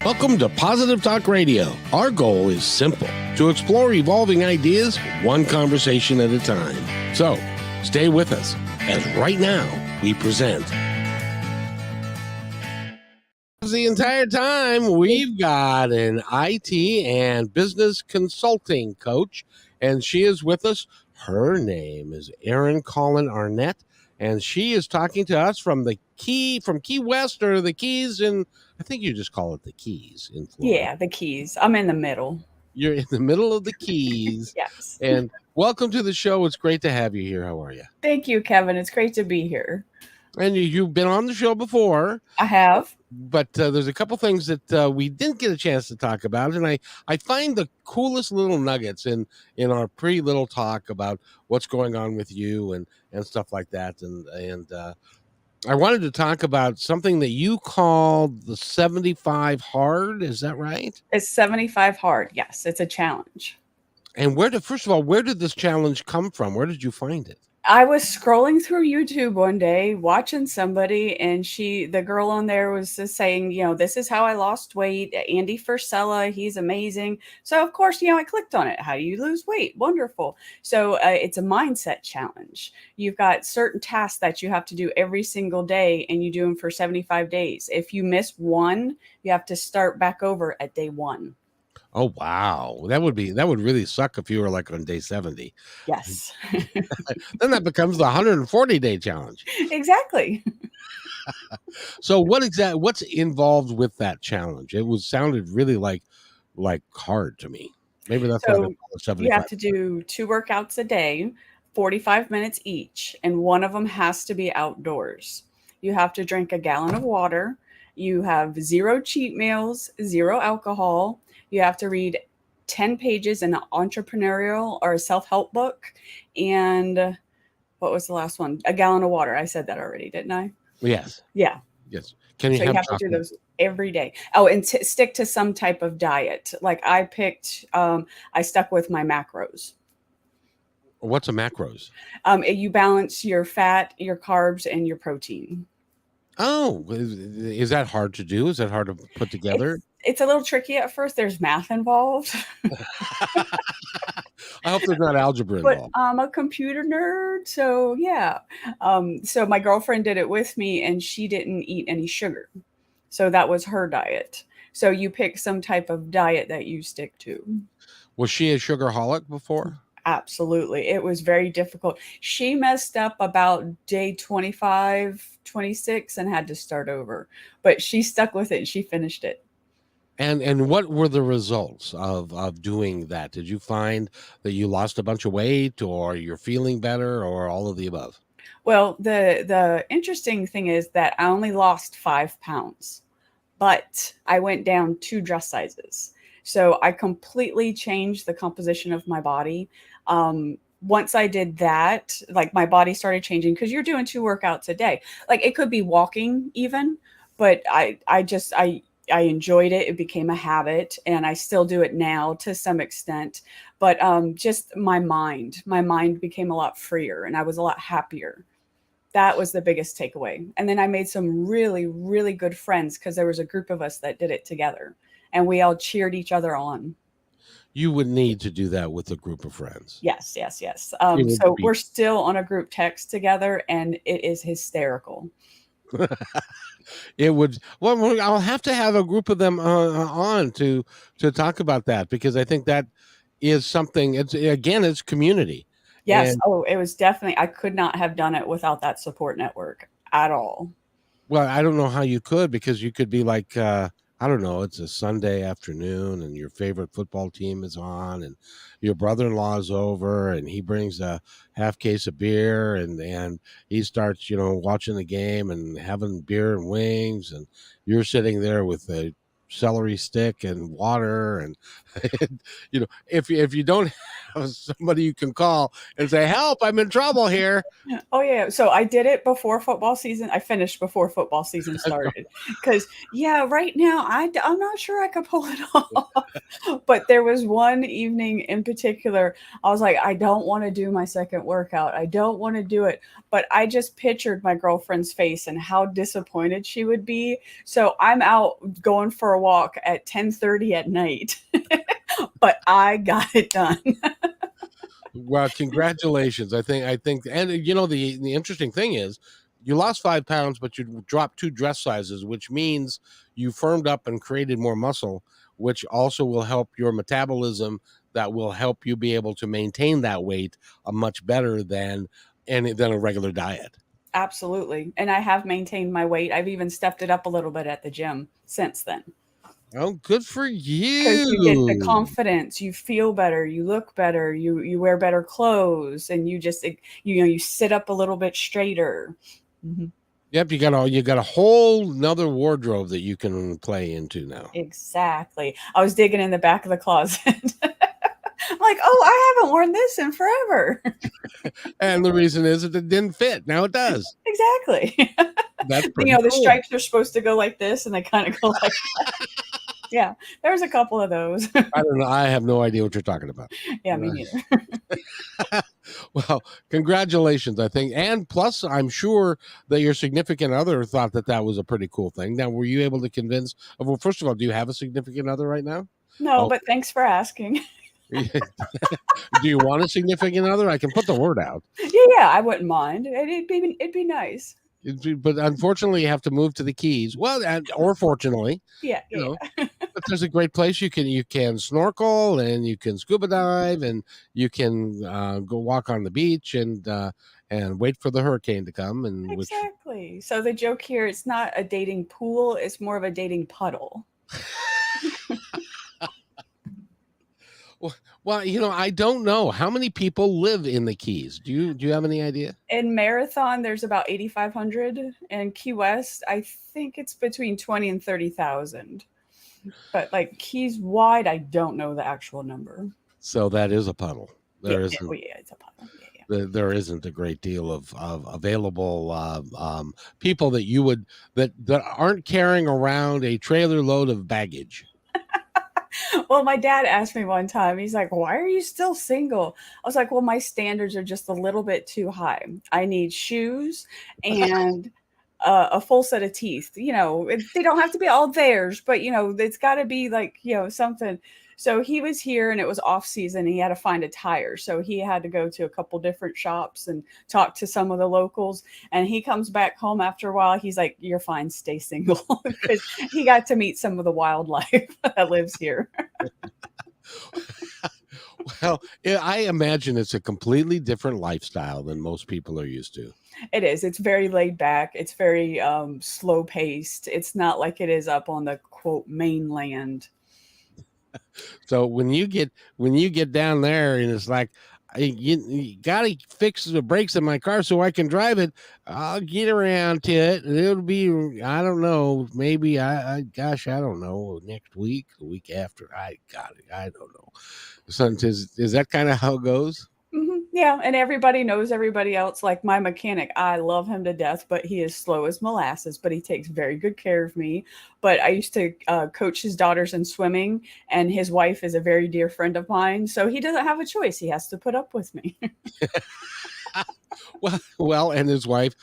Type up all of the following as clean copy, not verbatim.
Welcome to Positive Talk Radio. Our goal is simple, to explore evolving ideas one conversation at a time. So, stay with us as right now we present. The entire time we've got an IT and business consulting coach, and she is with us. Her name is Erin Arnett, and she is talking to us from Key West, or the Keys in, I think you just call it the Keys in Florida. Yeah, the Keys. I'm in the middle. You're in the middle of the Keys. Yes. And welcome to the show. It's great to have you here. How are you? Thank you, Kevin. It's great to be here. And you've been on the show before. I have. But there's a couple things that we didn't get a chance to talk about. And I find the coolest little nuggets in our little talk about what's going on with you and stuff like that. And I wanted to talk about something that you called the 75 hard. Is that right? It's 75 hard. Yes, it's a challenge. And first of all, where did this challenge come from? Where did you find it? I was scrolling through YouTube one day, watching somebody, and the girl on there was just saying, this is how I lost weight. Andy Frisella, he's amazing. So of course, I clicked on it. How do you lose weight? Wonderful. So it's a mindset challenge. You've got certain tasks that you have to do every single day, and you do them for 75 days. If you miss one, you have to start back over at day one. Oh, wow. That would really suck if you were like on day 70. Yes. Then that becomes the 140-day challenge. Exactly. So what's involved with that challenge? It sounded really like hard to me. Maybe that's why So you have to do 2 workouts a day, 45 minutes each, and one of them has to be outdoors. You have to drink a gallon of water. You have 0 cheat meals, 0 alcohol. You have to read 10 pages in an entrepreneurial or a self-help book. And what was the last one? A gallon of water. I said that already, didn't I? Yes. Yeah. Yes. So you have to do those every day. Oh, and stick to some type of diet. Like I picked, I stuck with my macros. What's a macros? You balance your fat, your carbs, and your protein. Oh, is that hard to do? Is that hard to put together? It's a little tricky at first. There's math involved. I hope there's not algebra But involved. I'm a computer nerd, so yeah. So my girlfriend did it with me, and she didn't eat any sugar. So that was her diet. So you pick some type of diet that you stick to. Was she a sugarholic before? Absolutely. It was very difficult. She messed up about day 25, 26 and had to start over. But she stuck with it and she finished it. And what were the results of doing that? Did you find that you lost a bunch of weight, or you're feeling better, or all of the above? Well, the interesting thing is that I only lost 5 pounds, but I went down 2 dress sizes. So I completely changed the composition of my body. Once I did that, like my body started changing because you're doing 2 workouts a day. Like it could be walking even, but I enjoyed it. It became a habit, and I still do it now to some extent. But just my mind became a lot freer, and I was a lot happier. That was the biggest takeaway. And then I made some really, really good friends because there was a group of us that did it together, and we all cheered each other on. You would need to do that with a group of friends. Yes. So we're still on a group text together, and it is hysterical. It would. Well, I'll have to have a group of them on to talk about that, because I think that is something. It's community. Yes. It was definitely. I could not have done it without that support network at all. Well, I don't know how you could, because you could be like, I don't know, it's a Sunday afternoon and your favorite football team is on, and your brother-in-law is over and he brings a half case of beer, and he starts, watching the game and having beer and wings, and you're sitting there with a celery stick and water, and if you don't have somebody you can call and say, help, I'm in trouble here. Oh yeah. So I did it before football season. I finished before football season started because right now I'm not sure I could pull it off. But there was one evening in particular, I was like, I don't want to do my second workout. I don't want to do it. But I just pictured my girlfriend's face and how disappointed she would be. So I'm out going for a walk at 10:30 at night, but I got it done. Well, congratulations. I think, and the interesting thing is you lost 5 pounds, but you dropped 2 dress sizes, which means you firmed up and created more muscle, which also will help your metabolism. That will help you be able to maintain that weight much better than a regular diet. Absolutely. And I have maintained my weight. I've even stepped it up a little bit at the gym since then. Oh, good for Because you get the you. confidence, you feel better, you look better, you wear better clothes, and you just you sit up a little bit straighter. Hmm. Yep, you got a whole another wardrobe that you can play into now. Exactly. I was digging in the back of the closet. I'm like, oh, I haven't worn this in forever. And the reason is that it didn't fit. Now it does. Exactly. That's pretty The cool. stripes are supposed to go like this, and they kind of go like that. Yeah, there's a couple of those. I don't know. I have no idea what you're talking about. Yeah, me neither. Well, congratulations, I think. And plus, I'm sure that your significant other thought that that was a pretty cool thing. Now, were you able to convince? Well, first of all, do you have a significant other right now? No, Oh, but thanks for asking. do you want a significant other? I can put the word out. Yeah, I wouldn't mind. It'd be nice. But unfortunately, you have to move to the Keys. Well, or fortunately, Yeah, you know, yeah. but there's a great place you can snorkel and you can scuba dive and you can go walk on the beach and wait for the hurricane to come. And which, Exactly. So the joke here, it's not a dating pool, it's more of a dating puddle. well, I don't know how many people live in the Keys. Do you have any idea? In Marathon, there's about 8,500. In Key West, I think it's between 20 and 30,000. But like Keys wide, I don't know the actual number. So that is a puddle. Yeah, There yeah, isn't oh, yeah, it's a puddle. Yeah, yeah. there isn't a great deal of available people that aren't carrying around a trailer load of baggage. Well, my dad asked me one time, he's like, why are you still single? I was like, well, my standards are just a little bit too high. I need shoes and a full set of teeth. They don't have to be all theirs, but it's got to be like, something. So he was here and it was off season. He had to find a tire. So he had to go to a couple different shops and talk to some of the locals. And he comes back home after a while. He's like, you're fine, stay single. Because he got to meet some of the wildlife that lives here. Well, I imagine it's a completely different lifestyle than most people are used to. It is. It's very laid back. It's very slow paced. It's not like it is up on the quote mainland. So when you get down there and it's like, you gotta fix the brakes in my car so I can drive it. I'll get around to it, and it'll be, I don't know, maybe gosh, I don't know, next week, the week after. I got it. I don't know. So is that kind of how it goes? Yeah, and everybody knows everybody else. Like my mechanic, I love him to death, but he is slow as molasses, but he takes very good care of me. But I used to coach his daughters in swimming, and his wife is a very dear friend of mine. So he doesn't have a choice. He has to put up with me. Well, and his wife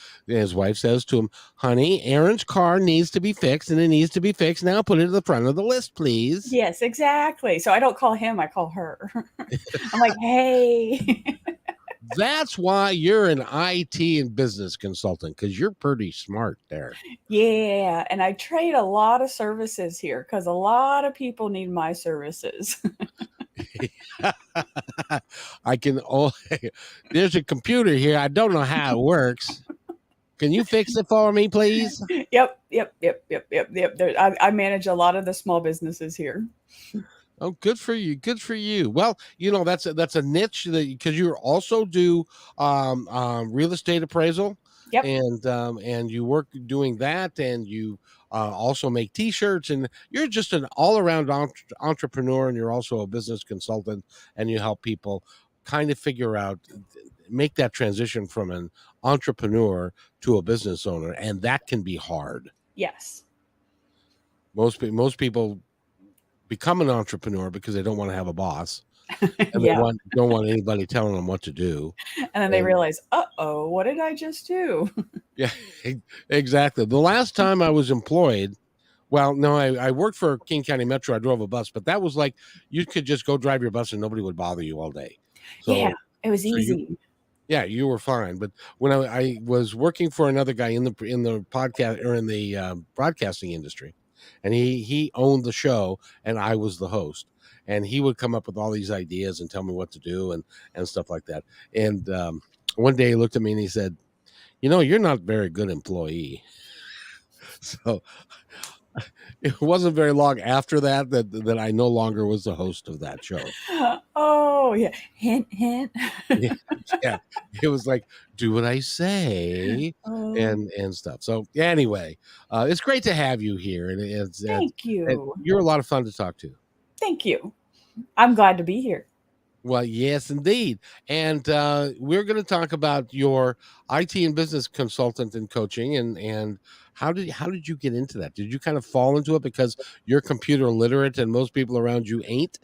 says to him, "Honey, Aaron's car needs to be fixed, and it needs to be fixed now. Put it at the front of the list, please." Yes, exactly. So I don't call him, I call her. I'm like, hey. That's why you're an IT and business consultant, because you're pretty smart there. Yeah, and I trade a lot of services here because a lot of people need my services. I can. Oh, there's a computer here. I don't know how it works. Can you fix it for me, please? Yep, yep, yep, yep, yep, yep. I manage a lot of the small businesses here. Oh, good for you. Good for you. Well, that's a niche that, because you also do real estate appraisal, Yep. and you work doing that, and you also make T-shirts, and you're just an all-around entrepreneur, and you're also a business consultant, and you help people kind of figure out, make that transition from an entrepreneur to a business owner, and that can be hard. Yes. Most people become an entrepreneur because they don't want to have a boss, and they Yeah. don't want anybody telling them what to do. And then they And realize, uh-oh, what did I just do? yeah, exactly. The last time I was employed Well, no, I worked for King County Metro. I drove a bus, but that was like you could just go drive your bus and nobody would bother you all day. Yeah, So, it was so you, easy. yeah, you were fine. But when I was working for another guy in the podcast or in the broadcasting industry, and he owned the show, and I was the host, and he would come up with all these ideas and tell me what to do and stuff like that. And one day he looked at me and he said, "You know, you're not a very good employee." So it wasn't very long after that I no longer was the host of that show. Oh, yeah. Hint, hint. Yeah, yeah. It was like, do what I say Oh, and stuff. So yeah, anyway, it's great to have you here, and thank you. you're a lot of fun to talk to. Thank you. I'm glad to be here. Well, yes, indeed. And we're going to talk about your IT and business consultant and coaching, and how did you get into that? Did you kind of fall into it because you're computer literate and most people around you ain't?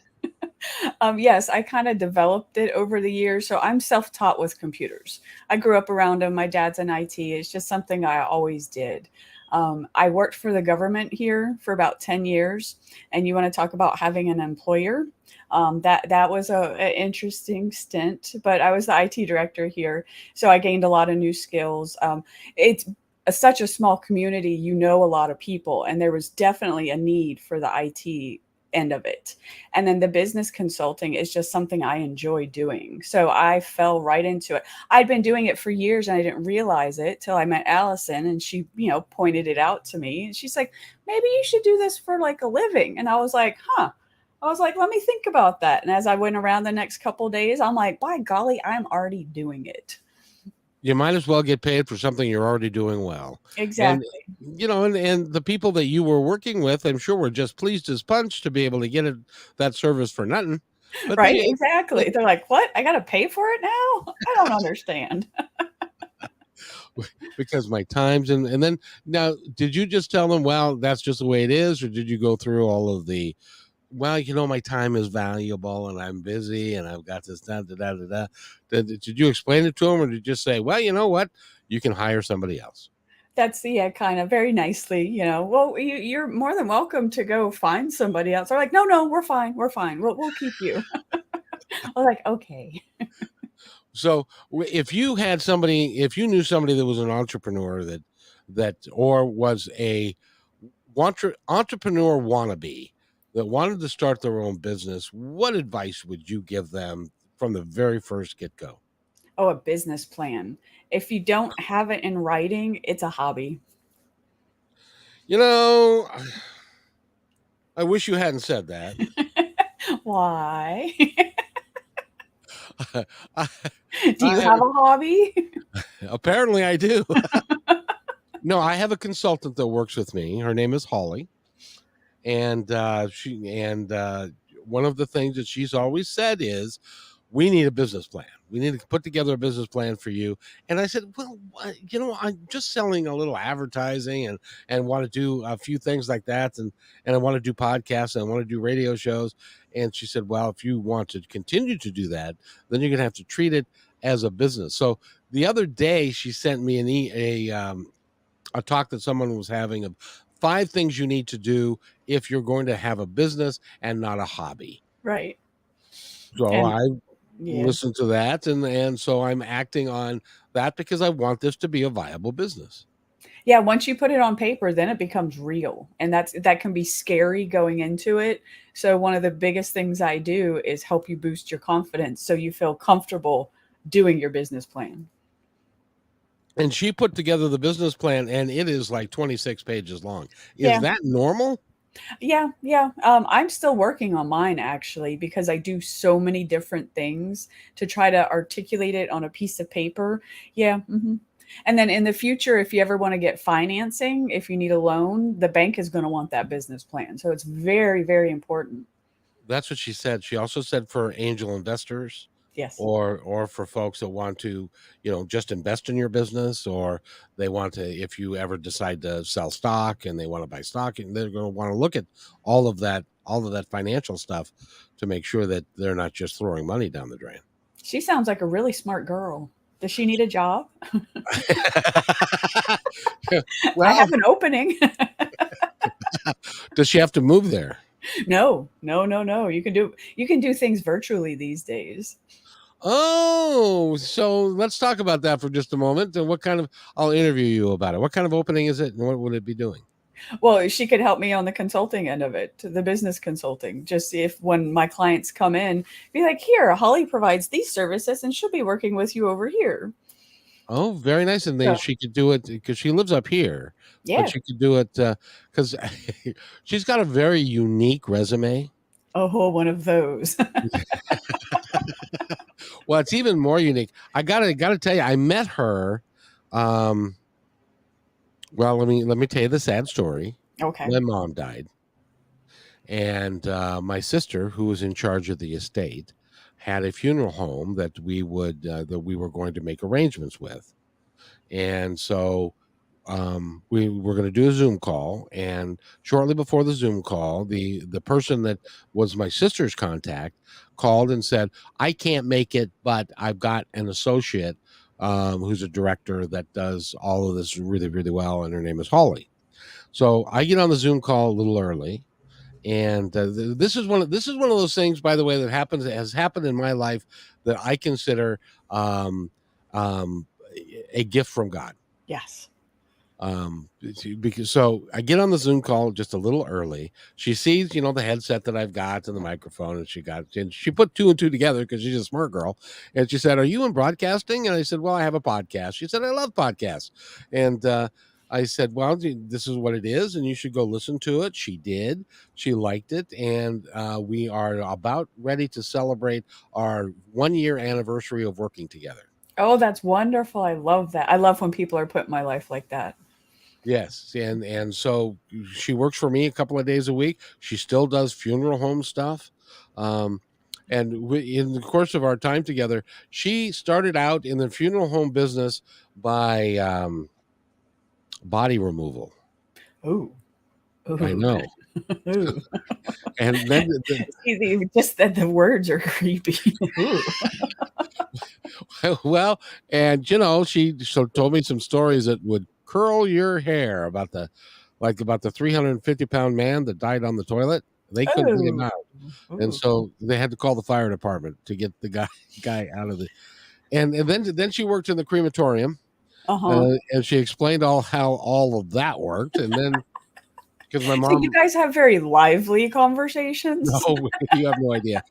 Yes, I kind of developed it over the years. So I'm self taught with computers. I grew up around them. My dad's in IT. It's just something I always did. I worked for the government here for about 10 years. And you want to talk about having an employer? That was an interesting stint, but I was the IT director here. So I gained a lot of new skills. It's such a small community, you know, a lot of people, and there was definitely a need for the IT end of it. And then the business consulting is just something I enjoy doing. So I fell right into it. I'd been doing it for years and I didn't realize it till I met Allison and she, pointed it out to me. And she's like, maybe you should do this for like a living. And I was like, huh. I was like, let me think about that. And as I went around the next couple days, I'm like, by golly, I'm already doing it. You might as well get paid for something you're already doing well. And Exactly. and the people that you were working with, I'm sure were just pleased as punch to be able to get that service for nothing. But Right. they Exactly. They're like, what? I got to pay for it now? I don't understand. because my times and then now did you just tell them, well, that's just the way it is, or did you go through all of the, well, my time is valuable and I'm busy and I've got this da da da da da. Did you explain it to them, or did you just say, well, you know what, you can hire somebody else? That's yeah, kind of very nicely, well, you're more than welcome to go find somebody else. They're like, no, no, we're fine. We're fine. We'll keep you. I was like, okay. So if you knew somebody that was an entrepreneur that or was a entrepreneur wannabe that wanted to start their own business, what advice would you give them from the very first get go? Oh, a business plan. If you don't have it in writing, it's a hobby. You know, I wish you hadn't said that. Why? I, Do you have a hobby? apparently I do. No, I have a consultant that works with me. Her name is Holly, and one of the things that she's always said is, we need a business plan. We need to put together a business plan for you. And I said, well, I'm just selling a little advertising and want to do a few things like that. And I want to do podcasts and I want to do radio shows. And she said, well, if you want to continue to do that, then you're going to have to treat it as a business. So the other day she sent me a talk that someone was having of 5 things you need to do if you're going to have a business and not a hobby. Right. So And I yeah. listen to that, and so I'm acting on that because I want this to be a viable business. Yeah, once you put it on paper, then it becomes real. And that can be scary going into it. So one of the biggest things I do is help you boost your confidence so you feel comfortable doing your business plan. And she put together the business plan, and it is like 26 pages long. Is Yeah. that normal? Yeah, yeah. I'm still working on mine actually because I do so many different things to try to articulate it on a piece of paper. Yeah. And then in the future, if you ever want to get financing, if you need a loan, the bank is going to want that business plan. So it's very, very important. That's what she said. She also said for angel investors, Yes. or for folks that want to, just invest in your business, or they want to, if you ever decide to sell stock and they want to buy stock, and they're going to want to look at all of that financial stuff to make sure that they're not just throwing money down the drain. She sounds like a really smart girl. Does she need a job? I Well, have an opening. Does she have to move there? No, no, no, no. You can do things virtually these days. Oh, so let's talk about that for just a moment. And what kind of, I'll interview you about it. What kind of opening is it and what would it be doing? Well, she could help me on the consulting end of it, the business consulting. Just if when my clients come in, be like, here, Holly provides these services and she'll be working with you over here. Oh, very nice. And then So, she could do it because she lives up here, but yeah. she could do it because she's got a very unique resume. Oh, one of those. Well, it's even more unique. I gotta tell you, I met her. Um, well, let me tell you the sad story. Okay. My mom died, and my sister, who was in charge of the estate, had a funeral home that we were going to make arrangements with, and so we were going to do a Zoom call. And shortly before the Zoom call, the person that was my sister's contact called and said, "I can't make it, but I've got an associate who's a director that does all of this really, really well, and her name is Holly." So I get on the Zoom call a little early, and this is one of those things, by the way, that has happened in my life that I consider um, um, a gift from God. Yes. Because so I get on the Zoom call just a little early. She sees, the headset that I've got and the microphone, and she put two and two together because she's a smart girl. And she said, "Are you in broadcasting?" And I said, "Well, I have a podcast." She said, "I love podcasts." And I said, "Well, this is what it is, and you should go listen to it." She did. She liked it, and we are about ready to celebrate our 1 year anniversary of working together. Oh, that's wonderful. I love that. I love when people are put in my life like that. Yes, and so she works for me a couple of days a week. She still does funeral home stuff, um, and in the course of our time together, she started out in the funeral home business by body removal. Ooh. I Ooh. know, Ooh. and then Just that the words are creepy. Ooh. well, and she told me some stories that would curl your hair about the 350-pound man that died on the toilet. They couldn't get him Oh. out. And Ooh. so they had to call the fire department to get the guy out of the. And then she worked in the crematorium, Uh-huh. and she explained how all of that worked. And then because my So you mom, guys have very lively conversations. no, you have no idea,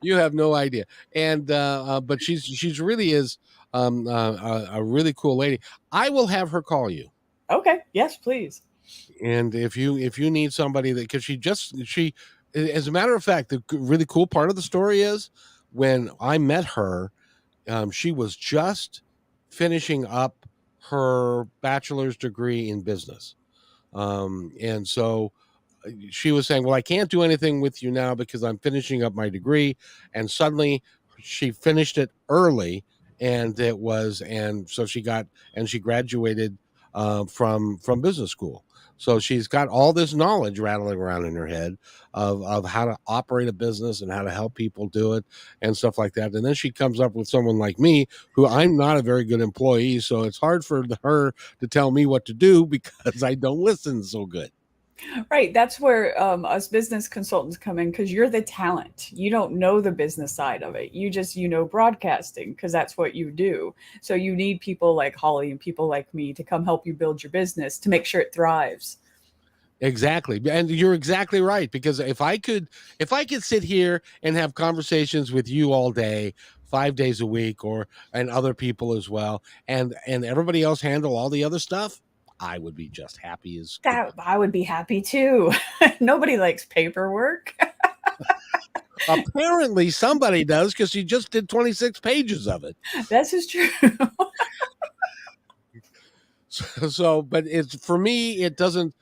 you have no idea. And but she's really is a really cool lady. I will have her call you. Okay. Yes, please. And if you need somebody that because she as a matter of fact, the really cool part of the story is when I met her. She was just finishing up her bachelor's degree in business. And so she was saying, "Well, I can't do anything with you now because I'm finishing up my degree." And suddenly she finished it early, and so she graduated from business school. So she's got all this knowledge rattling around in her head of how to operate a business and how to help people do it and stuff like that. And then she comes up with someone like me, who I'm not a very good employee, so it's hard for her to tell me what to do because I don't listen so good. Right. That's where us business consultants come in because you're the talent. You don't know the business side of it. You know broadcasting because that's what you do. So you need people like Holly and people like me to come help you build your business to make sure it thrives. Exactly. And you're exactly right. Because if I could sit here and have conversations with you all day, 5 days a week, and other people as well, and everybody else handle all the other stuff, I would be just happy as could That be. I would be happy too. Nobody likes paperwork. Apparently somebody does because she just did 26 pages of it. This is true. So but it's for me, it doesn't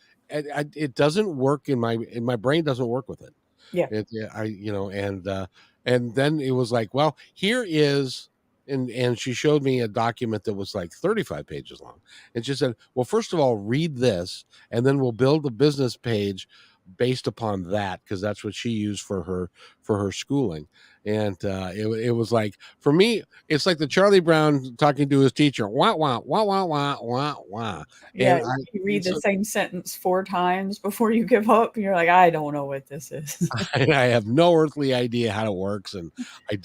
work in my brain doesn't work with it. Yeah. Yeah, and then it was like, well, here is, and she showed me a document that was like 35 pages long, and she said, well, first of all, read this, and then we'll build a business page based upon that, because that's what she used for her schooling. And it was like, for me, it's like the Charlie Brown talking to his teacher, wah wah wah wah wah wah wah. Yeah, And I you read the so same sentence 4 times before you give up, and you're like, "I don't know what this is." I have no earthly idea how it works, and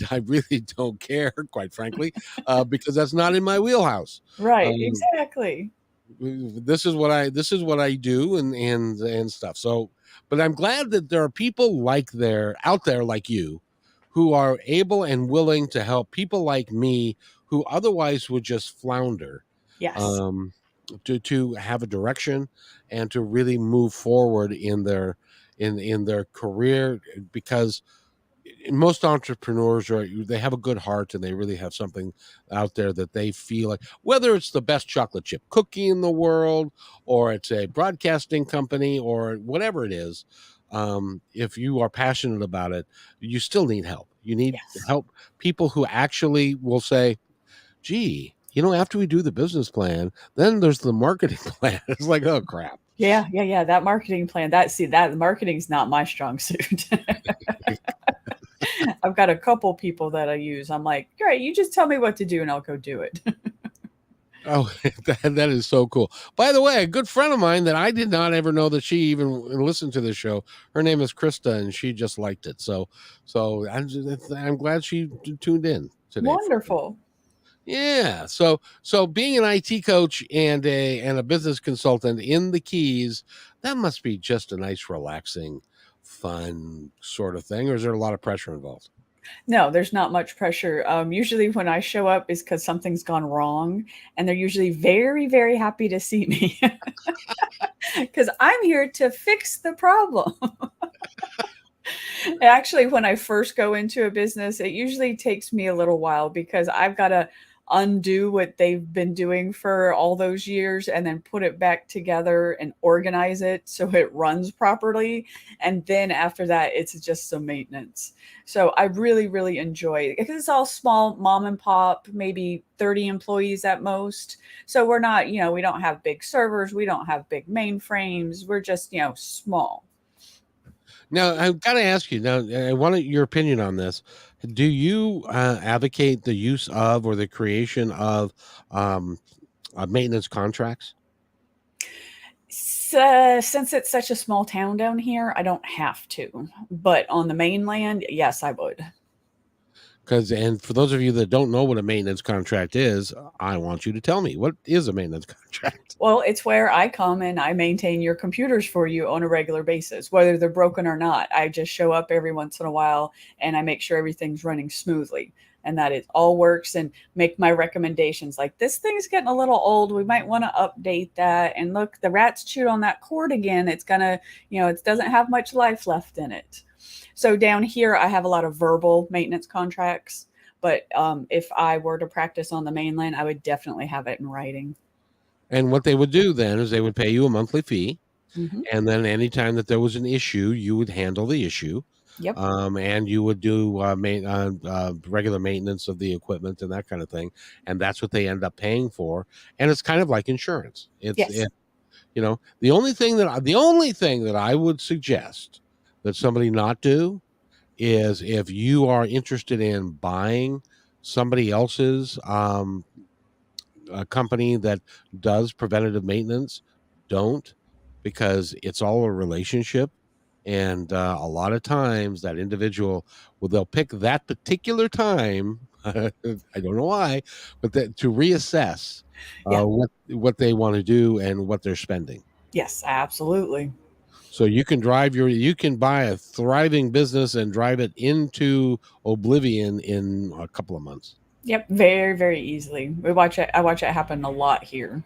I really don't care, quite frankly, because that's not in my wheelhouse. Right, Um, exactly. this is what I do, and stuff. So, but I'm glad that there are people like there out there like you, who are able and willing to help people like me who otherwise would just flounder, Yes. um, to have a direction and to really move forward in their career, because most entrepreneurs are, they have a good heart and they really have something out there that they feel like, whether it's the best chocolate chip cookie in the world, or it's a broadcasting company, or whatever it is. If you are passionate about it, you still need help. You need Yes. help, people who actually will say, gee, after we do the business plan, then there's the marketing plan. It's like, oh crap. Yeah, yeah, yeah, that marketing plan, that marketing's not my strong suit. I've got a couple people that I use. I'm like, "Great, you just tell me what to do and I'll go do it." Oh, that is so cool. By the way, a good friend of mine that I did not ever know that she even listened to the show. Her name is Krista, and she just liked it. So I'm glad she tuned in today. Wonderful. Yeah. So being an IT coach and a business consultant in the Keys, that must be just a nice, relaxing, fun sort of thing. Or is there a lot of pressure involved? No, there's not much pressure. Usually when I show up is because something's gone wrong, and they're usually very, very happy to see me because I'm here to fix the problem. Actually, when I first go into a business, it usually takes me a little while because I've gotta undo what they've been doing for all those years and then put it back together and organize it so it runs properly, and then after that, it's just some maintenance. So I really, really enjoy it because it's all small mom and pop, maybe 30 employees at most. So we're not, we don't have big servers, we don't have big mainframes, we're just, small. Now, I've got to ask you. Now, I want your opinion on this. Do you advocate the use of or the creation of um, maintenance contracts? Since it's such a small town down here, I don't have to. But on the mainland, yes, I would. Because, and for those of you that don't know what a maintenance contract is, I want you to tell me, what is a maintenance contract. Well, it's where I come and I maintain your computers for you on a regular basis, whether they're broken or not. I just show up every once in a while and I make sure everything's running smoothly and that it all works and make my recommendations like this thing's getting a little old. We might want to update that. And look, the rats chewed on that cord again. It's gonna, it doesn't have much life left in it. So down here, I have a lot of verbal maintenance contracts. But if I were to practice on the mainland, I would definitely have it in writing. And what they would do then is they would pay you a monthly fee. Hmm. And then anytime that there was an issue, you would handle the issue. Yep. And you would do regular maintenance of the equipment and that kind of thing. And that's what they end up paying for. And it's kind of like insurance. Yes. The only thing that I would suggest that somebody not do is, if you are interested in buying somebody else's a company that does preventative maintenance, don't, because it's all a relationship. And a lot of times that individual, well, they'll pick that particular time. I don't know why, but that to reassess Yeah. what they want to do and what they're spending. Yes, absolutely. So you can buy a thriving business and drive it into oblivion in a couple of months. Yep, very, very easily. I watch it happen a lot here.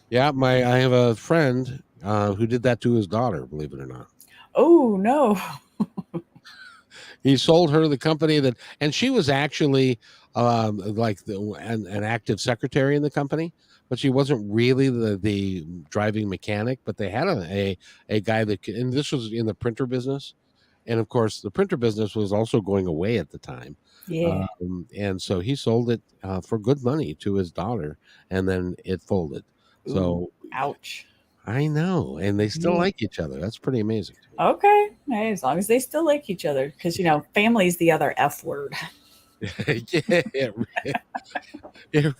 Yeah, I have a friend who did that to his daughter, believe it or not. Oh no. He sold her the company and she was actually like an active secretary in the company, but she wasn't really the driving mechanic. But they had a guy and this was in the printer business. And of course, the printer business was also going away at the time. Yeah. And so he sold it for good money to his daughter, and then it folded. Ooh, So ouch. I know, and they still Mhm. like each other. That's pretty amazing to me. Okay. Hey, as long as they still like each other, because family's the other F word. Yeah, it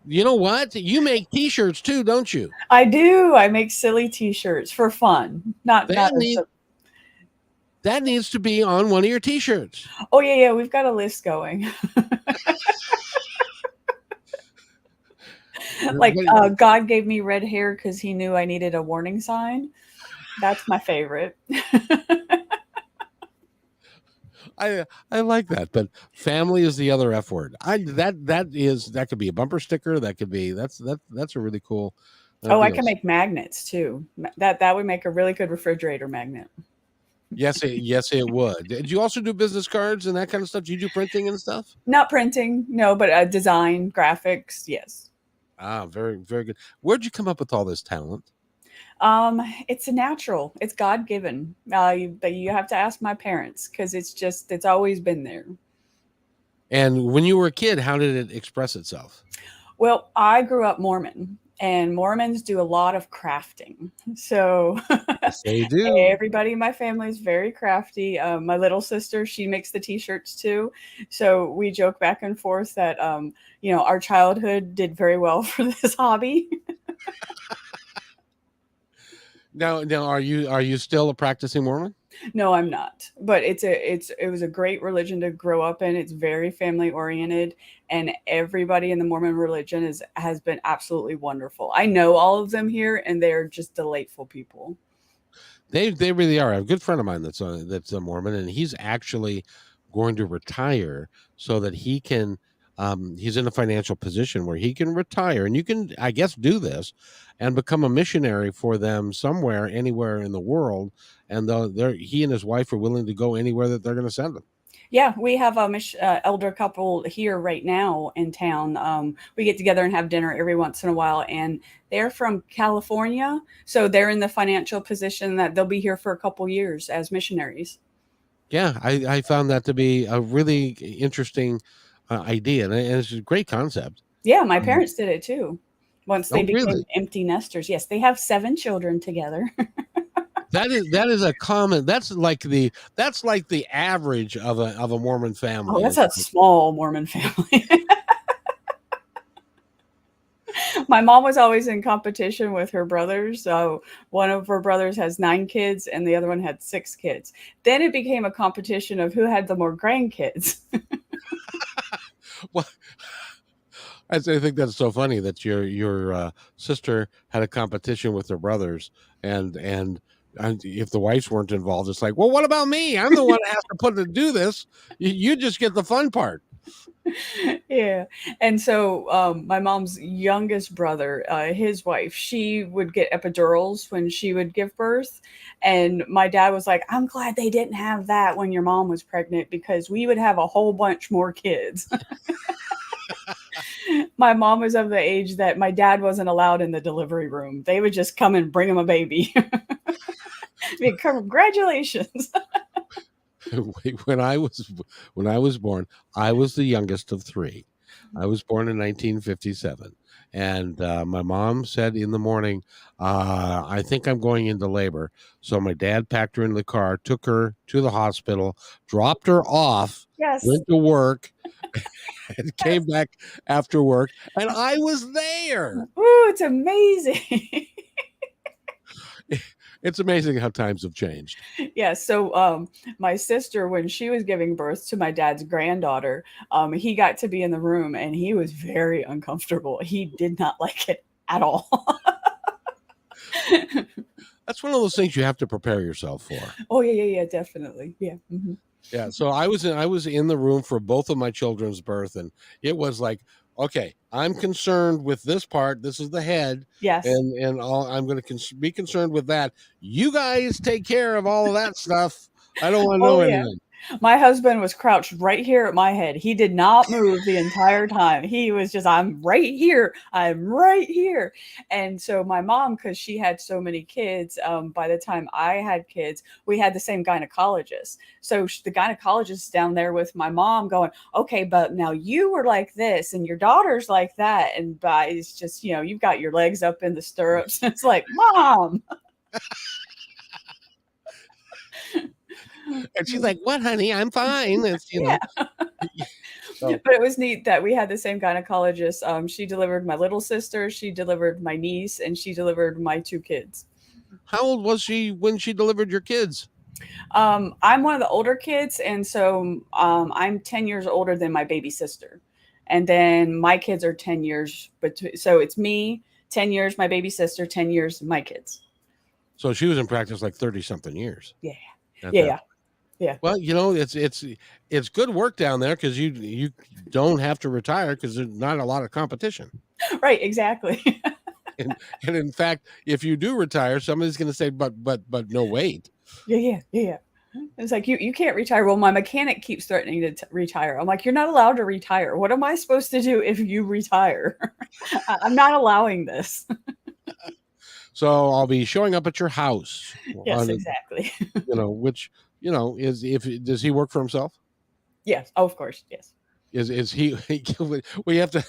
you know what? You make T-shirts too, don't you? I do. I make silly T-shirts for fun, not That as need a. that needs to be on one of your T-shirts. Oh yeah, yeah. We've got a list going. Like What- God gave me red hair because he knew I needed a warning sign. That's my favorite. I like that, but family is the other F word. That could be a bumper sticker. That could be that's a really cool Oh, I deal. can make magnets too. That would make a really good refrigerator magnet. Yes, it would. Did you also do business cards and that kind of stuff? Do you do printing and stuff? Not printing, no, but design, graphics, yes. Ah, very, very good. Where'd you come up with all this talent? It's a natural. It's God given. But you have to ask my parents because it's always been there. And when you were a kid, how did it express itself? Well, I grew up Mormon, and Mormons do a lot of crafting. So Yes, they do. everybody in my family is very crafty. My little sister, she makes the t-shirts too. So we joke back and forth that our childhood did very well for this hobby. Now, are you still a practicing Mormon? No, I'm not. But it was a great religion to grow up in. It's very family oriented, and everybody in the Mormon religion has been absolutely wonderful. I know all of them here, and they're just delightful people. They really are. I have a good friend of mine that's a Mormon, and he's actually going to retire so that he can. He's in a financial position where he can retire, and you can, I guess, do this and become a missionary for them somewhere, anywhere in the world. And he and his wife are willing to go anywhere that they're going to send them. Yeah, we have a elder couple here right now in town. We get together and have dinner every once in a while, and they're from California, so they're in the financial position that they'll be here for a couple years as missionaries. Yeah, I found that to be a really interesting idea, and it's a great concept. Yeah, my Um, parents did it too. Once they oh, became really? empty nesters. Yes, they have 7 children together. That is a common. That's like the average of a Mormon Oh, family that's is a like, small Mormon family. My mom was always in competition with her brothers. So one of her brothers has 9 kids and the other one had 6 kids. Then it became a competition of who had the more grandkids. well, I think that's so funny that your sister had a competition with her brothers, and if the wives weren't involved, it's like, well, what about me? I'm the one that has to put to do this. You just get the fun part. Yeah. And so my mom's youngest brother, his wife, she would get epidurals when she would give birth. And my dad was like, I'm glad they didn't have that when your mom was pregnant because we would have a whole bunch more kids. My mom was of the age that my dad wasn't allowed in the delivery room. They would just come and bring him a baby. Congratulations. when I was when I was born, I was the youngest of three. I was born in 1957, and my mom said in the morning, "I think I'm going into labor." So my dad packed her in the car, took her to the hospital, dropped her off, Yes. went to work, and came Yes. back after work, and I was there. Ooh, it's amazing. It's amazing how times have changed. Yeah, so my sister, when she was giving birth to my dad's granddaughter, he got to be in the room and he was very uncomfortable. He did not like it at all. That's one of those things you have to prepare yourself for. Oh yeah, yeah, yeah, definitely. Yeah. Mhm. Yeah, so I was in the room for both of my children's birth, and it was like, okay, I'm concerned with this part. This is the head, Yes. I'm going to be concerned with that. You guys take care of all of that stuff. I don't want to Oh know yeah. anything. My husband was crouched right here at my head. He did not move the entire time. He was just, I'm right here. I'm right here. And so my mom, because she had so many kids, by the time I had kids, we had the same gynecologist. So the gynecologist is down there with my mom going, okay, but now you were like this and your daughter's like that. And it's just, you've got your legs up in the stirrups. It's like, Mom. And she's like, "What, honey? I'm fine." It's, Yeah. So But it was neat that we had the same gynecologist. She delivered my little sister, she delivered my niece, and she delivered my two kids. how old was she when she delivered your kids? I'm one of the older kids, and so I'm 10 years older than my baby sister. And then my kids are 10 years, so it's me, 10 years, my baby sister, 10 years, my kids. So she was in practice like 30 something years Yeah. at Yeah. that Yeah. point. Yeah. Well, it's good work down there because you don't have to retire because there's not a lot of competition. Right. Exactly. And in fact, if you do retire, somebody's going to say, but no, wait. Yeah. Yeah. Yeah. Yeah. It's like you can't retire. Well, my mechanic keeps threatening to retire. I'm like, you're not allowed to retire. What am I supposed to do if you retire? I'm not allowing this. So I'll be showing up at your house Yes, on, exactly. which, is if does he work for himself? Yes. Oh, of course. Yes. Is he? We have to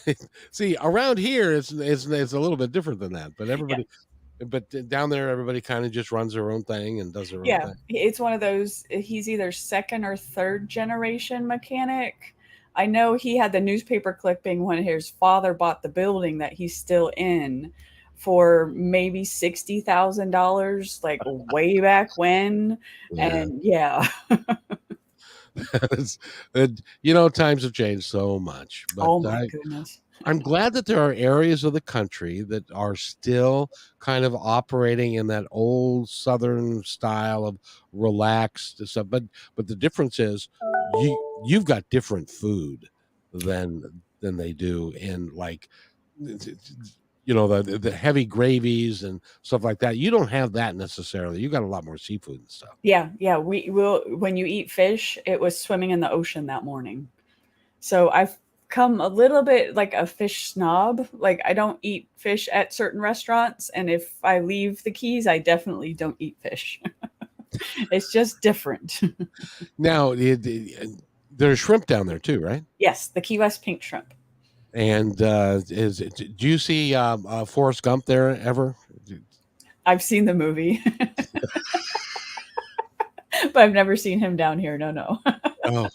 see around here. It's a little bit different than that. But Yeah. down there, everybody kind of just runs their own thing and does their own Yeah. thing. It's one of those, he's either second or third generation mechanic. I know he had the newspaper clipping when his father bought the building that he's still in for maybe $60,000, like way back when. Yeah, And yeah. times have changed so much. But Oh my goodness. I'm glad that there are areas of the country that are still kind of operating in that old Southern style of relaxed stuff. But the difference is you've got different food than they do in like the heavy gravies and stuff like that. You don't have that necessarily. You got a lot more seafood and stuff. Yeah. Yeah. We will, when you eat fish, it was swimming in the ocean that morning. So I've come a little bit like a fish snob. Like I don't eat fish at certain restaurants, and if I leave the Keys, I definitely don't eat fish. It's just different. Now, there's shrimp down there too, right? Yes, the Key West pink shrimp. And do you see Forrest Gump there ever? I've seen the movie, but I've never seen him down here. No, no. Oh,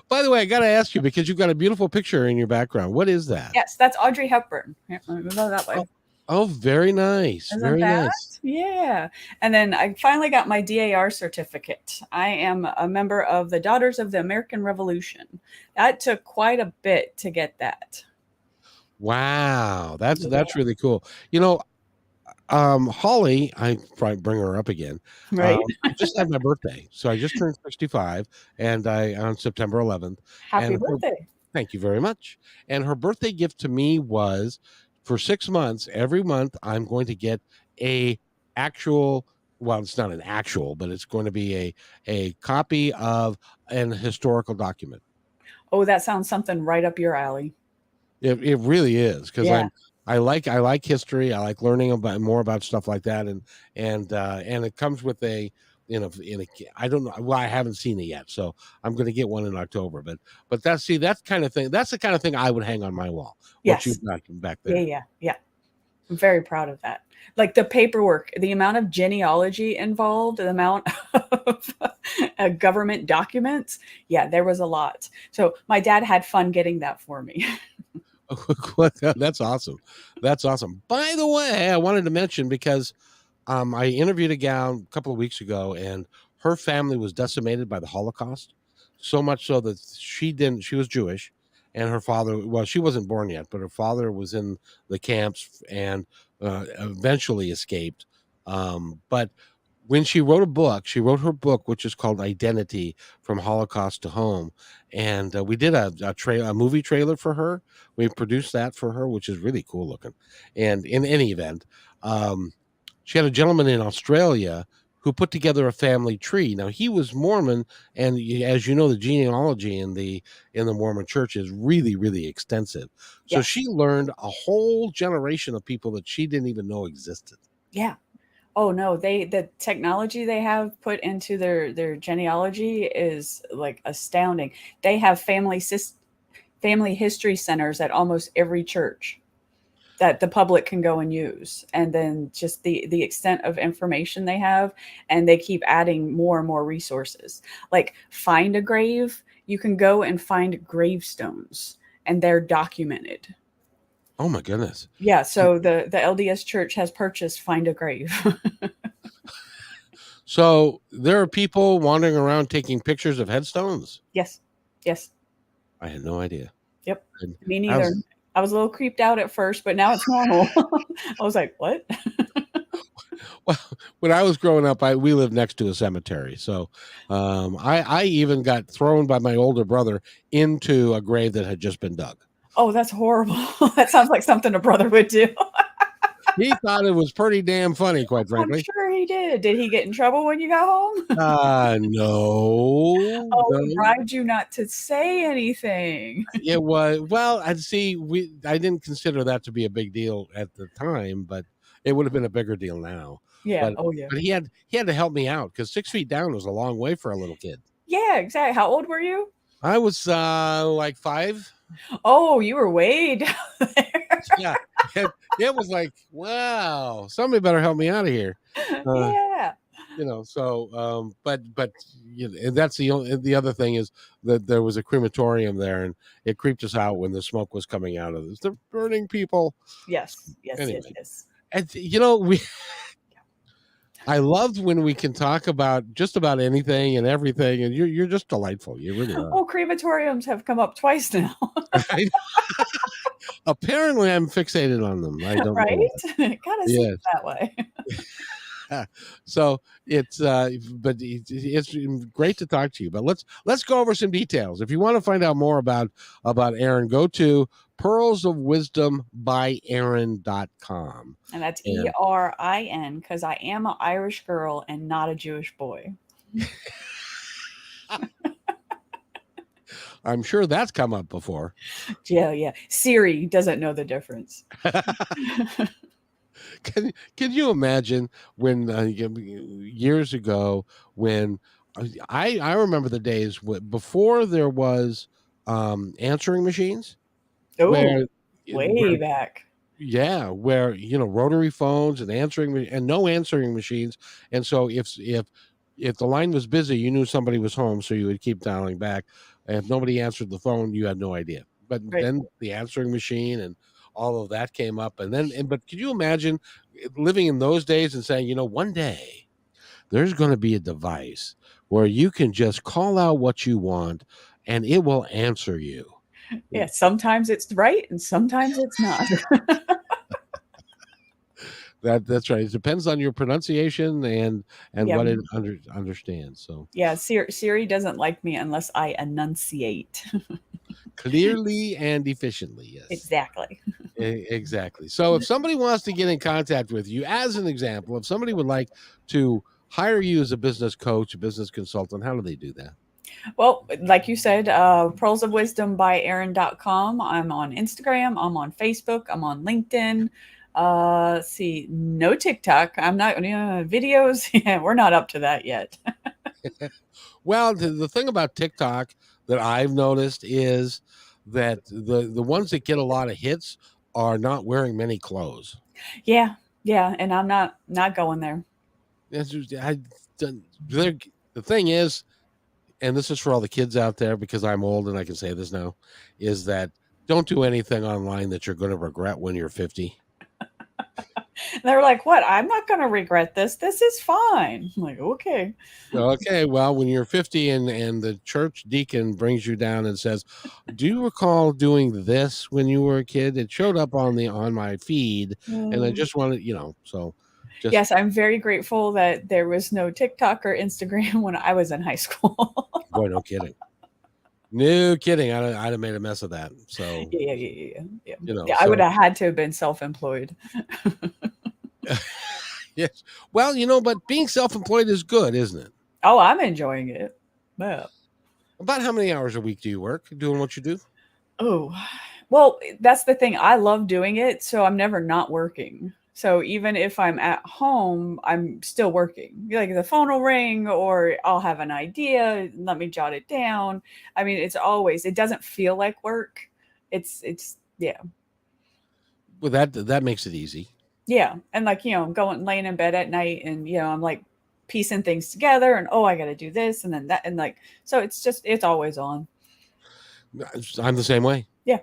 by the way, I got to ask you because you've got a beautiful picture in your background. What is that? Yes, that's Audrey Hepburn. Here, let me go that way. Oh, very nice. Isn't Very that? nice. Yeah. And then I finally got my DAR certificate. I am a member of the Daughters of the American Revolution. That took quite a bit to get that. Wow, Yeah. that's really cool. Holly, I probably bring her up again. Right? I just had my birthday, so I just turned 65, and I on September 11th, Happy and her birthday. thank you very much. And her birthday gift to me was for 6 months, every month I'm going to get a actual well, it's not an actual, but it's going to be a copy of an historical document. Oh, that sounds something right up your alley. It really is because Yeah. I like history. I like learning about more about stuff like that, and it comes with a I don't know. Well, I haven't seen it yet, so I'm going to get one in October. But that's kind of thing. That's the kind of thing I would hang on my wall. What Yes. you've got back Yeah, there. yeah, yeah. I'm very proud of that. Like the paperwork, the amount of genealogy involved, the amount of government documents. Yeah, there was a lot. So my dad had fun getting that for me. That's awesome. That's awesome. By the way, I wanted to mention because I interviewed a gal a couple of weeks ago, and her family was decimated by the Holocaust, so much so that she was Jewish, and her father, well, she wasn't born yet, but her father was in the camps and eventually escaped. But when she wrote her book, which is called Identity from Holocaust to Home. And we did a movie trailer for her. We produced that for her, which is really cool looking. And in any event, she had a gentleman in Australia who put together a family tree. Now he was Mormon, and as you know, the genealogy in the Mormon church is really, really extensive. So Yes. she learned a whole generation of people that she didn't even know existed. Yeah. Oh no, the technology they have put into their genealogy is like astounding. They have family history centers at almost every church that the public can go and use. And then just the extent of information they have, and they keep adding more and more resources. Like Find a Grave, you can go and find gravestones and they're documented. Oh my goodness. Yeah, So, so the LDS Church has purchased Find a Grave. so there are people wandering around taking pictures of headstones. Yes. Yes. I had no idea. Yep. And Me I neither. was I was a little creeped out at first, but now it's normal. I was like, "What?" well, when I was growing up, we lived next to a cemetery, so I even got thrown by my older brother into a grave that had just been dug. Oh, that's horrible. That sounds like something a brother would do. He thought it was pretty damn funny, quite I'm frankly. sure he did. Did he get in trouble when you got home? No, Oh, he no. bribed you not to say anything. It was well. I'd see. I didn't consider that to be a big deal at the time, but it would have been a bigger deal now. Yeah. But Oh, yeah. he had to help me out because 6 feet down was a long way for a little kid. Yeah, exactly. How old were you? I was like 5. Oh, you were way down there. Yeah, it was like, wow, somebody better help me out of here. Uh, Yeah. so but and that's the other thing is that there was a crematorium there, and it creeped us out when the smoke was coming out of this. They're burning people Yes. Yes, yes, anyway. yes. And we I loved when we can talk about just about anything and everything, and you're just delightful. You really are. Oh, crematoriums have come up twice now, I, apparently, I'm fixated on them. I don't right? know. It kinda seems Yes. that way. So but it's great to talk to you. But let's go over some details. If you want to find out more about Erin, go to pearlsofwisdombyaaron.com. And that's And Erin, because I am an Irish girl and not a Jewish boy. I'm sure that's come up before. Yeah, yeah. Siri doesn't know the difference. Can you imagine when years ago when I remember the days before there was answering machines Oh, where way back. yeah, where rotary phones and and no answering machines, and so if the line was busy, you knew somebody was home, so you would keep dialing back. And if nobody answered the phone, you had no idea. But Right. then the answering machine and all of that came up, but could you imagine living in those days and saying, one day there's going to be a device where you can just call out what you want and it will answer you. Yeah, sometimes it's right and sometimes it's not. That's right. It depends on your pronunciation and Yeah. what it understands. So Yeah, Siri doesn't like me unless I enunciate. clearly and efficiently, yes. Exactly. Exactly. So if somebody wants to get in contact with you, as an example, if somebody would like to hire you as a business coach, a business consultant, how do they do that? Well, like you said, Pearls of Wisdom by Erin.com. I'm on Instagram. I'm on Facebook. I'm on LinkedIn. Let's see, no TikTok. I'm not videos. Yeah, we're not up to that yet. Well, the thing about TikTok that I've noticed is that the ones that get a lot of hits are not wearing many clothes. Yeah, yeah, and I'm not going there. The thing is, and this is for all the kids out there because I'm old and I can say this now, is that don't do anything online that you're going to regret when you're 50. They're like, "What? I'm not going to regret this. This is fine." I'm like, "Okay." Okay, well, when you're 50 and the church deacon brings you down and says, "Do you recall doing this when you were a kid? It showed up on my feed, and I Mm. just wanted, so just Yes, I'm very grateful that there was no TikTok or Instagram when I was in high school. boy, no kidding, no kidding. I'd have made a mess of that. So Yeah, yeah, yeah, yeah, yeah. Yeah, I would so have had to have been self-employed. Yes. Well, but being self-employed is good, isn't it? Oh, I'm enjoying it. Yeah. About how many hours a week do you work doing what you do? Oh, well, that's the thing. I love doing it, so I'm never not working. So even if I'm at home, I'm still working. Like the phone will ring or I'll have an idea, let me jot it down. I mean, it doesn't feel like work. Yeah. Well, that makes it easy. Yeah. And like, going laying in bed at night and I'm like piecing things together and oh, I got to do this and then that and like so it's always on. I'm the same way. Yeah.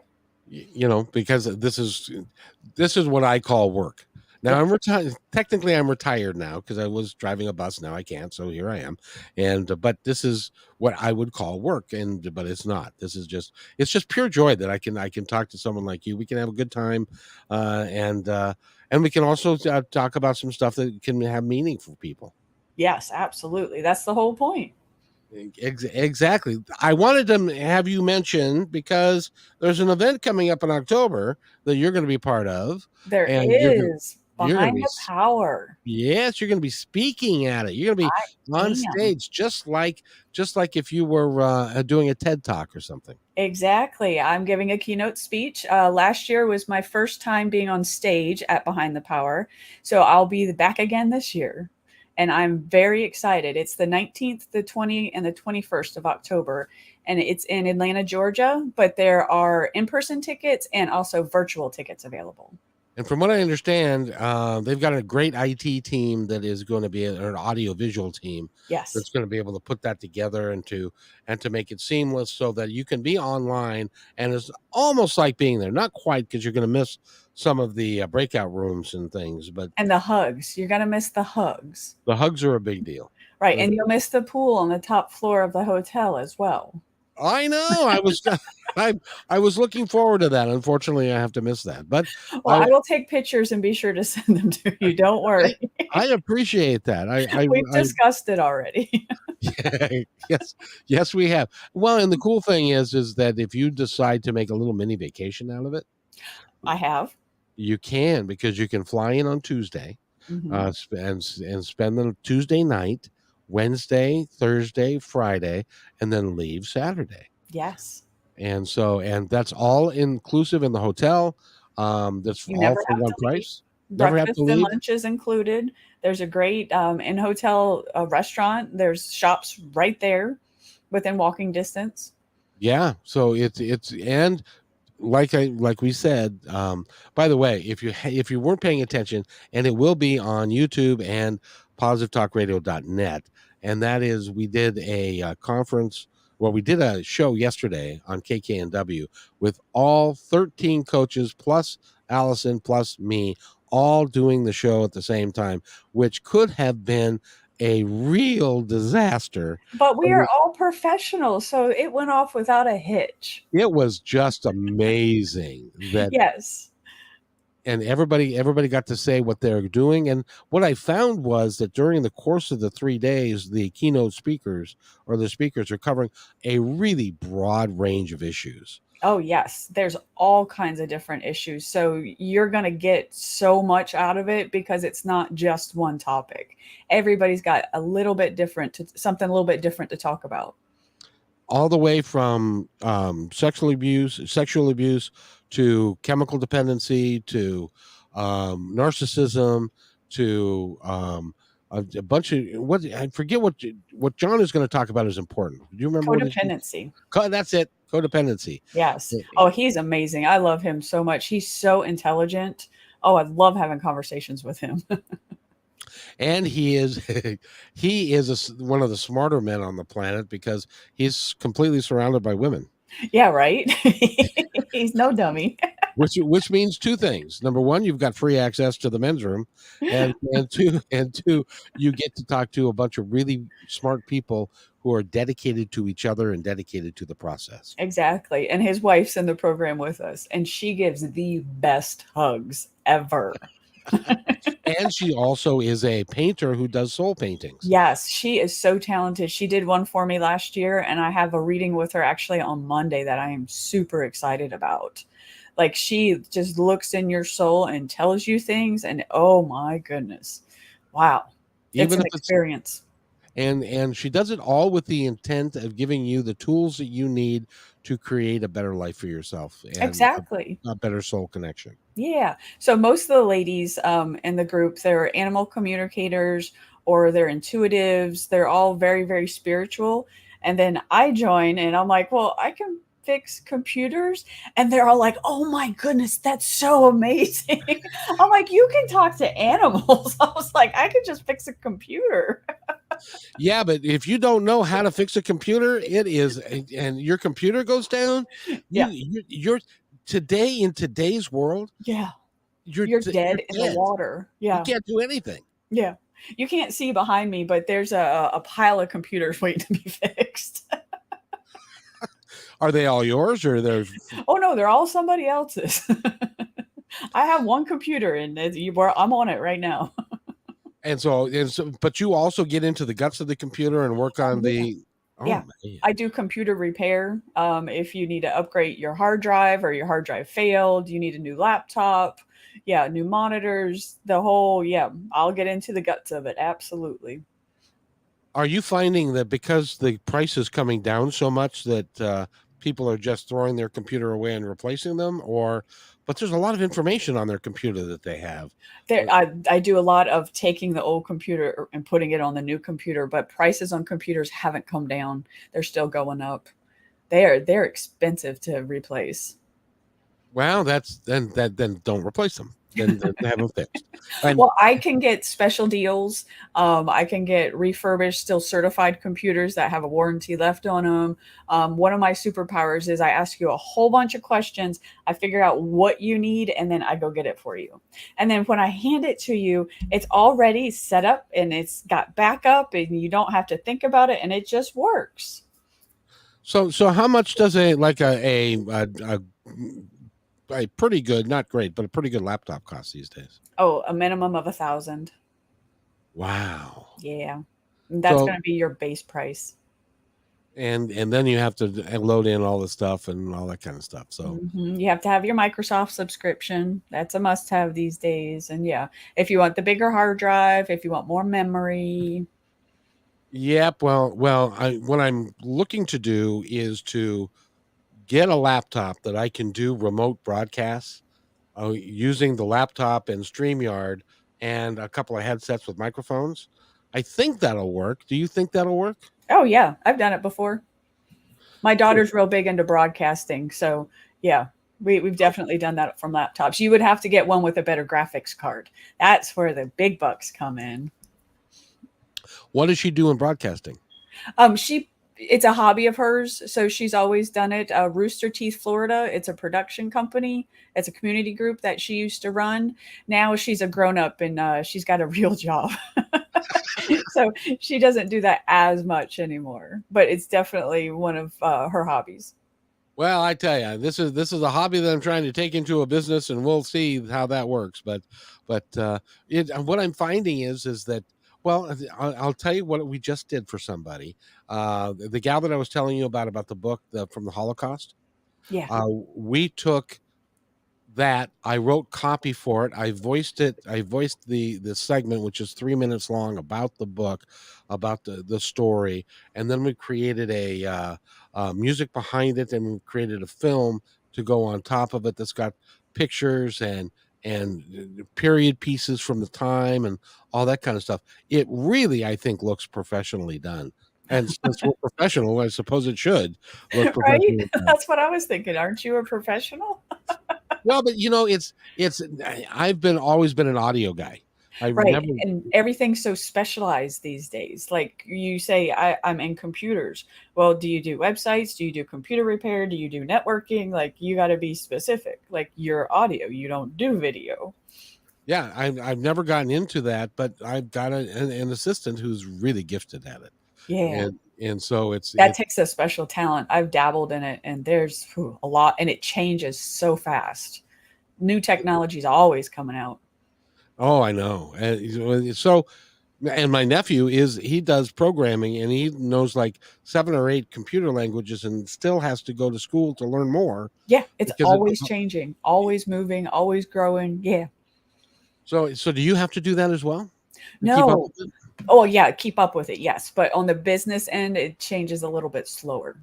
Because this is what I call work. Yeah. Now I'm retired. Technically, I'm retired now because I was driving a bus. Now I can't, so here I am. And but this is what I would call work, and but it's not. It's just pure joy that I can talk to someone like you. We can have a good time, and we can also talk about some stuff that can have meaning for people. Yes, absolutely. That's the whole point. Exactly. I wanted to have you mention because there's an event coming up in October that you're going to be part of, There and is you're going to behind be the power. yes, you're going to be speaking at it. You're going to be I on am. stage just like if you were doing a TED talk or something. Exactly. I'm giving a keynote speech. Last year was my first time being on stage at Behind the Power. So I'll be back again this year. And I'm very excited. It's the 19th, the 20th, and the 21st of October. And it's in Atlanta, Georgia. But there are in person tickets and also virtual tickets available. And from what I understand, they've got a great IT team that is going to be an audio visual team Yes. that's going to be able to put that together and to make it seamless so that you can be online and it's almost like being there. Not quite because you're going to miss some of the breakout rooms and things, but And the hugs. You're going to miss the hugs. the hugs are a big deal. Right. They're- And you'll miss the pool on the top floor of the hotel as well. I know. I I was looking forward to that. Unfortunately, I have to miss that, but Well, I I will take pictures and be sure to send them to you. Don't I worry. I appreciate that. We've I discussed it already. yes, yes, we have. Well, and the cool thing is that if you decide to make a little mini vacation out of it, I have. you can because you can fly in on Tuesday, Mhm. and spend the Tuesday night, Wednesday, Thursday, Friday, and then leave Saturday. Yes. And that's all inclusive in the hotel. That's You all never for have one to leave. price. Never have to Breakfast and leave. lunch is included. There's a great in-hotel restaurant. There's shops right there within walking distance. Yeah. So it's and like we said, by the way, if you weren't paying attention, and it will be on YouTube and positivetalkradio.net, and that is we did a conference. Well, we did a show yesterday on KKNW with all 13 coaches plus Allison plus me all doing the show at the same time, which could have been a real disaster. But we are all professionals, so it went off without a hitch. It was just amazing that Yes. and everybody got to say what they're doing. And what I found was that during the course of the 3 days, the keynote speakers or the speakers are covering a really broad range of issues. Oh, yes. There's all kinds of different issues. So you're going to get so much out of it because it's not just one topic. Everybody's got something a little bit different to talk about. All the way from sexual abuse to chemical dependency to narcissism to a bunch of what I forget what John is going to talk about is important. Do you remember what it is? Codependency. That's it, codependency. Yes. Oh, he's amazing. I love him so much. He's so intelligent. Oh, I love having conversations with him. And he is he is one of the smarter men on the planet because he's completely surrounded by women. Yeah, right. He's no dummy. Which means two things. Number one, you've got free access to the men's room, and two, you get to talk to a bunch of really smart people who are dedicated to each other and dedicated to the process. Exactly. And his wife's in the program with us, and she gives the best hugs ever. And she also is a painter who does soul paintings. Yes, she is so talented. She did one for me last year, and I have a reading with her actually on Monday that I am super excited about. Like she just looks in your soul and tells you things, and oh my goodness. Wow. It's even an if it's experience. and she does it all with the intent of giving you the tools that you need to create a better life for yourself and Exactly. a better soul connection. Yeah. So most of the ladies in the group, they're animal communicators or they're intuitives. They're all very, very spiritual. And then I join and I'm like, well, I can fix computers. And they're all like, oh my goodness, that's so amazing. I'm like, you can talk to animals. I was like, I could just fix a computer. Yeah, but if you don't know how to fix a computer, it is, and your computer goes down, Yeah. you're today in today's world, Yeah. You're you're dead in the dead. water. You Yeah. can't do anything. Yeah. You can't see behind me, but there's a pile of computers waiting to be fixed. Are they all yours, or there's? Oh no, they're all somebody else's. I have one computer and I'm on it right now. But you also get into the guts of the computer and work Oh on yeah. the. Oh Yeah. man. I do computer repair. If you need to upgrade your hard drive or your hard drive failed, you need a new laptop, yeah, new monitors, the whole, yeah, I'll get into the guts of it. Absolutely. Are you finding that because the price is coming down so much that people are just throwing their computer away and replacing them, or? But there's a lot of information on their computer that they have. There, I do a lot of taking the old computer and putting it on the new computer, but prices on computers haven't come down. They're still going up. They're expensive to replace. Well, then don't replace them. Then have them fixed. And Well, I can get special deals. I can get refurbished, still certified computers that have a warranty left on them. One of my superpowers is I ask you a whole bunch of questions. I figure out what you need, and then I go get it for you. And then when I hand it to you, it's already set up and it's got backup, and you don't have to think about it, and it just works. so how much does a pretty good, not great, but a pretty good laptop cost these days? Oh, a minimum of 1,000. Wow. Yeah, that's So going to be your base price. and then you have to load in all the stuff and all that kind of stuff. So You have to have your Microsoft subscription. That's a must have these days. And yeah, if you want the bigger hard drive, if you want more memory. yep. What I'm looking to do is to get a laptop that I can do remote broadcasts using the laptop and StreamYard and a couple of headsets with microphones. I think that'll work. Do you think that'll work? Oh, yeah, I've done it before. My Cool. daughter's real big into broadcasting. So yeah, we've definitely done that from laptops. You would have to get one with a better graphics card. That's where the big bucks come in. What does she do in broadcasting? She it's a hobby of hers, so she's always done it. Rooster Teeth, Florida. It's a production company. It's a community group that she used to run. Now she's a grown up and she's got a real job, so she doesn't do that as much anymore. But it's definitely one of her hobbies. Well, I tell you, this is a hobby that I'm trying to take into a business, and we'll see how that works. But what I'm finding is that, well, I'll tell you what we just did for somebody. The gal that I was telling you about the book from the Holocaust. Yeah. We took that. I wrote copy for it. I voiced it. I voiced the segment, which is 3 minutes long, about the book, about the story, and then we created music behind it, and we created a film to go on top of it that's got pictures and period pieces from the time and all that kind of stuff. It really, I think, looks professionally done. And since we're professional, I suppose it should look Right? professionally done. That's what I was thinking. Aren't you a professional? Well, but it's I've been always been an audio guy. I've Right. never. And everything's so specialized these days. Like you say, I'm in computers. Well, do you do websites? Do you do computer repair? Do you do networking? Like you got to be specific. Like your audio, you don't do video. Yeah, I've never gotten into that, but I've got an assistant who's really gifted at it, Yeah. and so That takes a special talent. I've dabbled in it and there's a lot and it changes so fast. New technology is always coming out. oh, I know. And my nephew he does programming, and he knows like 7 or 8 computer languages and still has to go to school to learn more Yeah, it's because it. always changing, always moving, always growing. Yeah. So do you have to do that as well? You keep up No. with it? Oh, yeah, keep up with it, yes, but on the business end, it changes a little bit slower.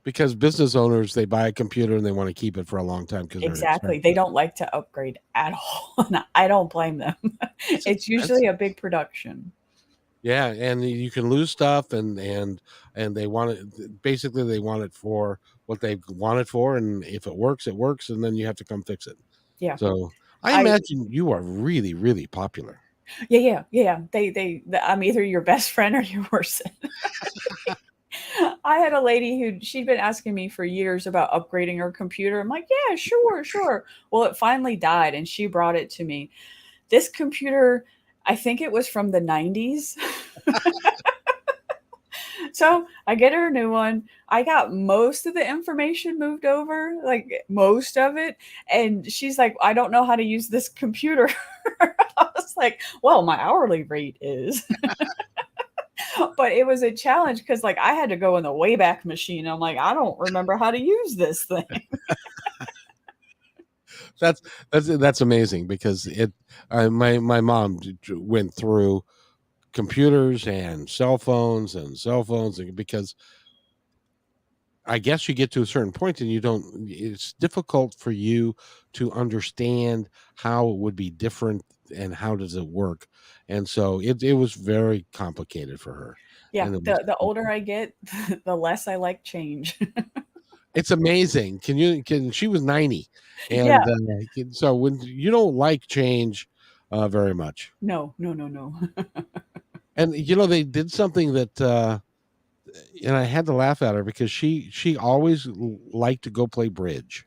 Because business owners, they buy a computer and they want to keep it for a long time because they're Exactly. They expensive. don't like to upgrade at all, and I don't blame them. It's It's expensive. usually a big production. Yeah, and you can lose stuff, and they want it. Basically, they want it for what they want it for, and if it works, it works, and then you have to come fix it. Yeah. So I I imagine you are really, really popular. yeah. I'm either your best friend or your worst. I had a lady who she'd been asking me for years about upgrading her computer. I'm like, yeah, sure, sure. Well, it finally died and she brought it to me. This computer, I think it was from the 90s. So I get her a new one. I got most of the information moved over, like most of it. And she's like, I don't know how to use this computer. I was like, well, my hourly rate is. But it was a challenge because like I had to go in the Wayback Machine. I'm like, I don't remember how to use this thing. That's that's amazing because it. My mom went through computers and cell phones because I guess you get to a certain point and you don't. It's difficult for you to understand how it would be different and how does it work, and so it was very complicated for her, Yeah, and it was. the older I get, the less I like change. It's amazing. Can she was 90, Yeah. and so when you don't like change very much, No, no, no, no. and they did something that. And I had to laugh at her because she always liked to go play bridge.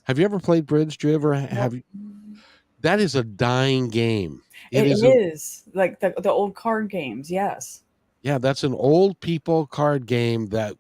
Have you ever played bridge? Do you ever have Nope. you? That is a dying game. It It is a is like the old card games. Yes. Yeah, that's an old people card game that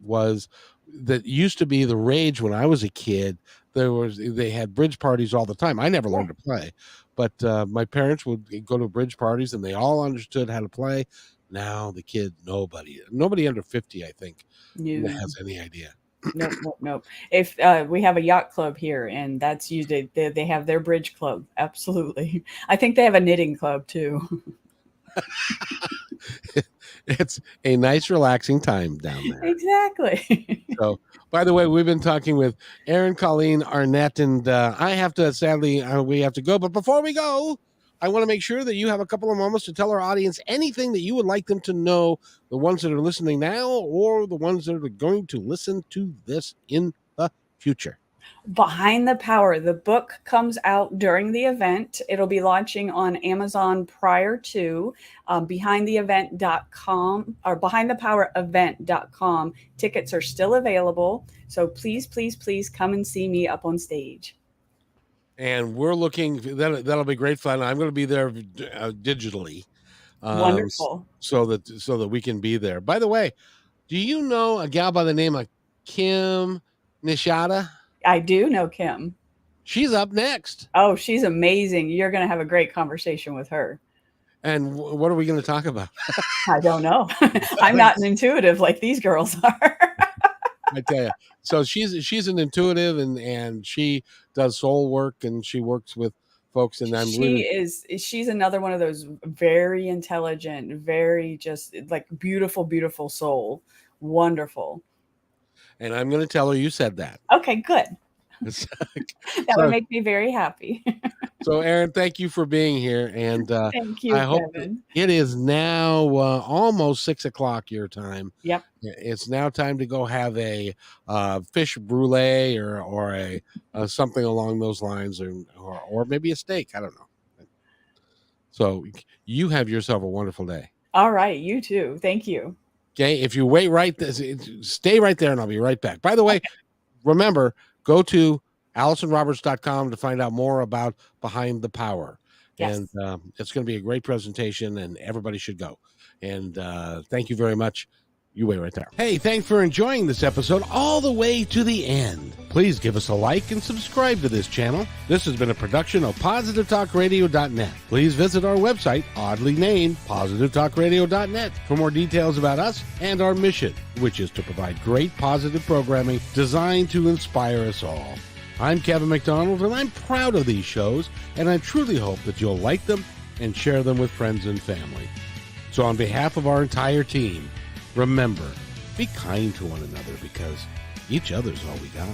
used to be the rage when I was a kid. They had bridge parties all the time. I never Yeah. learned to play, but my parents would go to bridge parties and they all understood how to play. Now the kid, nobody under 50, I think, No. has any idea. Nope, nope, nope. If we have a yacht club here, and that's usually they have their bridge club. Absolutely. I think they have a knitting club too. It's a nice, relaxing time down there. Exactly. So, by the way, we've been talking with Erin, Colleen, Arnett, and I have to sadly we have to go. But before we go, I want to make sure that you have a couple of moments to tell our audience anything that you would like them to know, the ones that are listening now or the ones that are going to listen to this in the future. Behind the Power. The book comes out during the event. It'll be launching on Amazon prior to behindtheevent.com or behindthepowerevent.com. Tickets are still available. So please, please, please come and see me up on stage. And we're looking that'll be great fun. I'm going to be there digitally, um, Wonderful. so that we can be there. By the way, do you know a gal by the name of Kim Nishada? I do know Kim. She's up next. Oh, she's amazing. You're going to have a great conversation with her. And what are we going to talk about? I don't know. I'm not an intuitive like these girls are. I tell you. So she's an intuitive and she does soul work and she works with folks and She's another one of those very intelligent, very just like beautiful, beautiful soul. Wonderful. and I'm going to tell her you said that. Okay, good. That would So, make me very happy. so Erin, thank you for being here. And Thank I you, hope Kevin. it is now almost 6 o'clock your time. Yep. It's now time to go have a fish brulee or a something along those lines, or maybe a steak. I don't know. So you have yourself a wonderful day. All right, you too. Thank you. Okay, if you wait stay right there, and I'll be right back. By the way, remember, go to AllisonRoberts.com to find out more about Behind the Power. Yes. And it's going to be a great presentation, and everybody should go. And thank you very much. You wait right there. Hey, thanks for enjoying this episode all the way to the end. Please give us a like and subscribe to this channel. This has been a production of PositiveTalkRadio.net. Please visit our website, oddly named PositiveTalkRadio.net, for more details about us and our mission, which is to provide great positive programming designed to inspire us all. I'm Kevin McDonald, and I'm proud of these shows, and I truly hope that you'll like them and share them with friends and family. So on behalf of our entire team, remember, be kind to one another because each other's all we got.